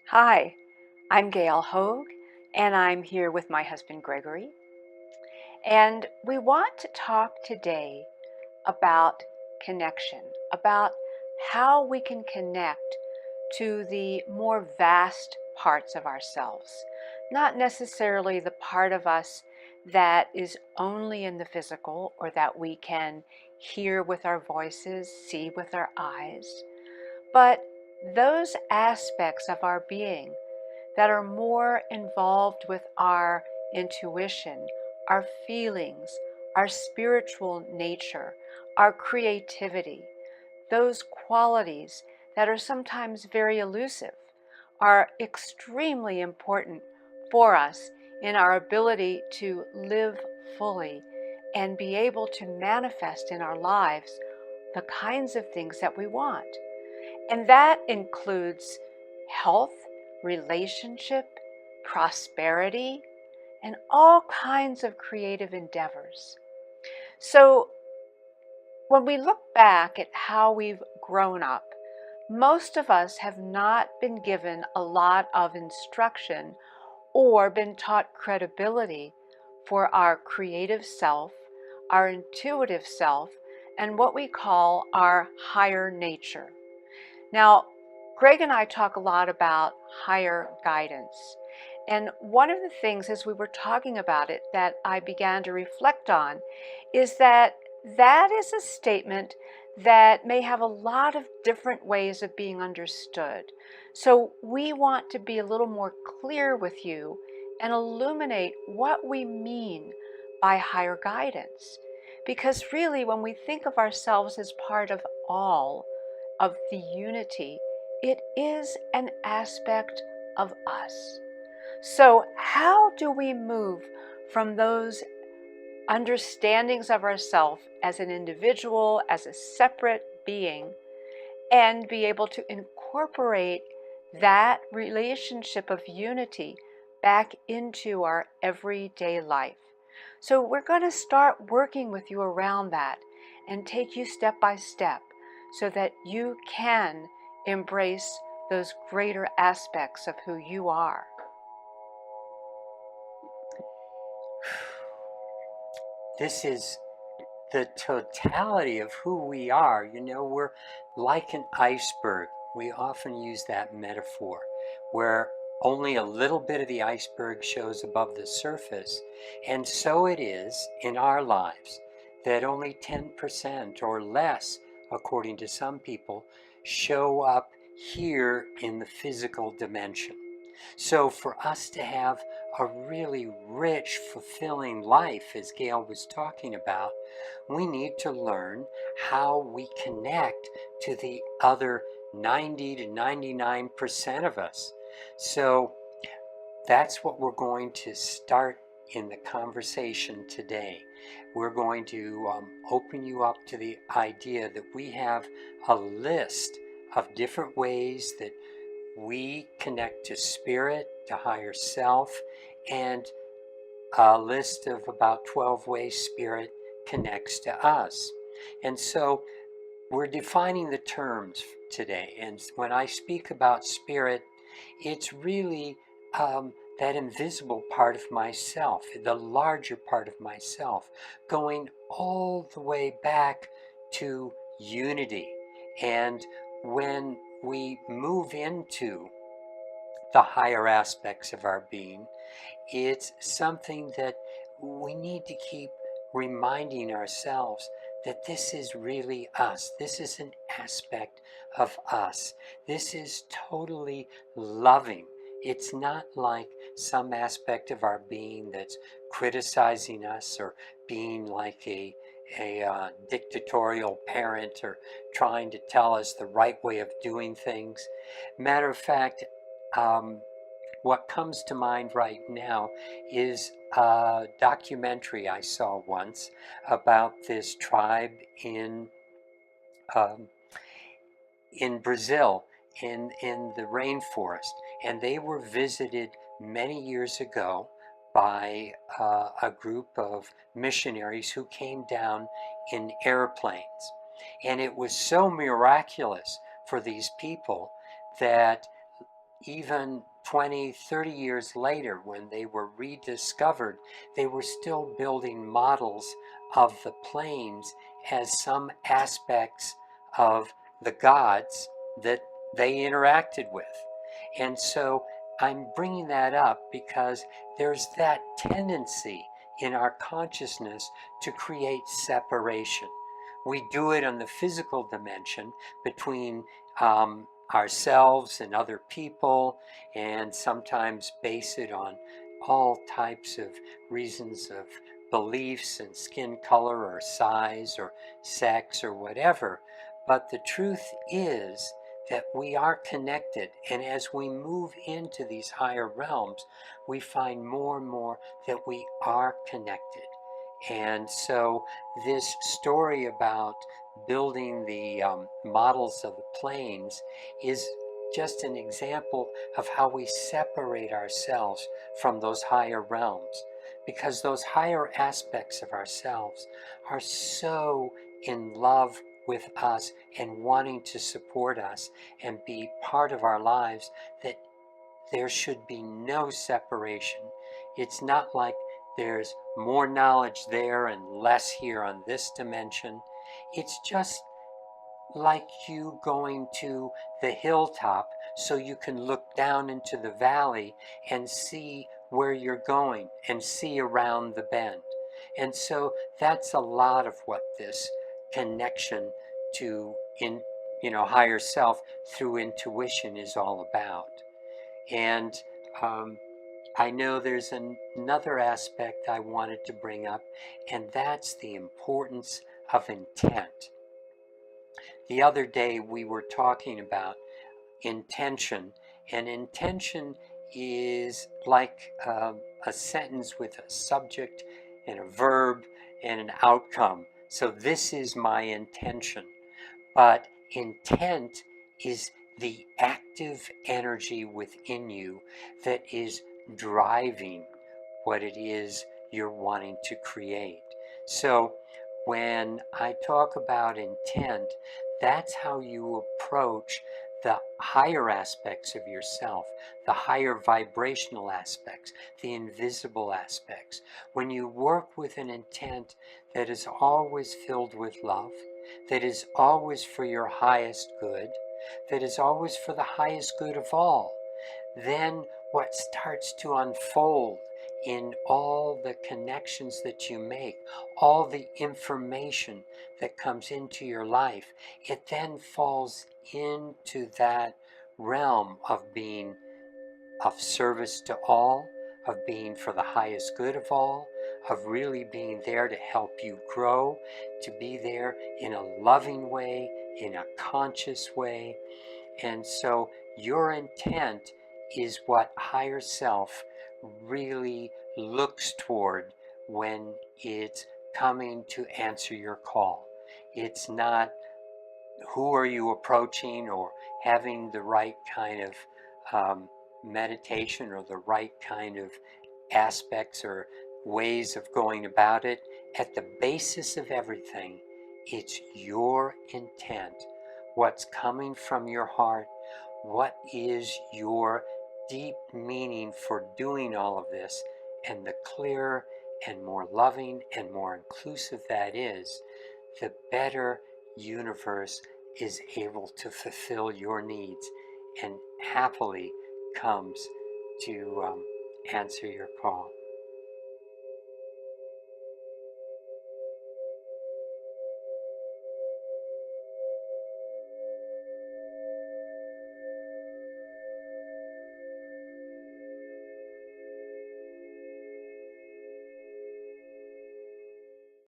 Hi, I'm Gail Hoag, and I'm here with my husband Gregory. And we want to talk today about connection, about how we can connect to the more vast parts of ourselves, not necessarily the part of us that is only in the physical or that we can hear with our voices, see with our eyes, but those aspects of our being that are more involved with our intuition, our feelings, our spiritual nature, our creativity. Those qualities that are sometimes very elusive are extremely important for us in our ability to live fully and be able to manifest in our lives the kinds of things that we want. And that includes health, relationship, prosperity, and all kinds of creative endeavors. So when we look back at how we've grown up, most of us have not been given a lot of instruction or been taught credibility for our creative self, our intuitive self, and what we call our higher nature. Now, Greg and I talk a lot about higher guidance. And one of the things as we were talking about it that I began to reflect on is that that is a statement that may have a lot of different ways of being understood. So we want to be a little more clear with you and illuminate what we mean by higher guidance. Because really, when we think of ourselves as part of all, of the unity, it is an aspect of us. So, how do we move from those understandings of ourself as an individual, as a separate being, and be able to incorporate that relationship of unity back into our everyday life? So, we're going to start working with you around that and take you step by step so that you can embrace those greater aspects of who you are. This is the totality of who we are. We're like an iceberg. We often use that metaphor where only a little bit of the iceberg shows above the surface. And so it is in our lives that only 10% or less, according to some people, show up here in the physical dimension. So for us to have a really rich, fulfilling life, as Gail was talking about, we need to learn how we connect to the other 90 to 99% of us. So that's what we're going to start in the conversation today. We're going to open you up to the idea that we have a list of different ways that we connect to spirit, to higher self, and a list of about 12 ways spirit connects to us. And so we're defining the terms today. And when I speak about spirit, it's really that invisible part of myself, the larger part of myself, going all the way back to unity. And when we move into the higher aspects of our being, it's something that we need to keep reminding ourselves that this is really us. This is an aspect of us. This is totally loving. It's not like some aspect of our being that's criticizing us or being like a dictatorial parent or trying to tell us the right way of doing things. Matter of fact, what comes to mind right now is a documentary I saw once about this tribe um, in Brazil, in the rainforest, and they were visited many years ago by a group of missionaries who came down in airplanes. And it was so miraculous for these people that even 20, 30 years later, when they were rediscovered, they were still building models of the planes as some aspects of the gods that they interacted with. And so I'm bringing that up because there's that tendency in our consciousness to create separation. We do it on the physical dimension between ourselves and other people, and sometimes base it on all types of reasons of beliefs and skin color or size or sex or whatever. But the truth is that we are connected, and as we move into these higher realms, we find more and more that we are connected. And so this story about building the models of the planes is just an example of how we separate ourselves from those higher realms, because those higher aspects of ourselves are so in love with us and wanting to support us and be part of our lives that there should be no separation. It's not like there's more knowledge there and less here on this dimension. It's just like you going to the hilltop so you can look down into the valley and see where you're going and see around the bend. And so that's a lot of what this connection to higher self through intuition is all about. And I know there's another aspect I wanted to bring up, and that's the importance of intent. The other day we were talking about intention, and intention is like a sentence with a subject and a verb and an outcome. So this is my intention. But intent is the active energy within you that is driving what it is you're wanting to create. So when I talk about intent, that's how you approach the higher aspects of yourself, the higher vibrational aspects, the invisible aspects. When you work with an intent that is always filled with love, that is always for your highest good, that is always for the highest good of all, then what starts to unfold in all the connections that you make, all the information that comes into your life, it then falls into that realm of being of service to all, of being for the highest good of all, of really being there to help you grow, to be there in a loving way, in a conscious way. And so your intent is what higher self really looks toward when it's coming to answer your call. It's not who are you approaching or having the right kind of meditation or the right kind of aspects or ways of going about it. At the basis of everything, it's your intent. What's coming from your heart? What is your deep meaning for doing all of this? And the clearer and more loving and more inclusive that is, the better universe is able to fulfill your needs and happily comes to answer your call.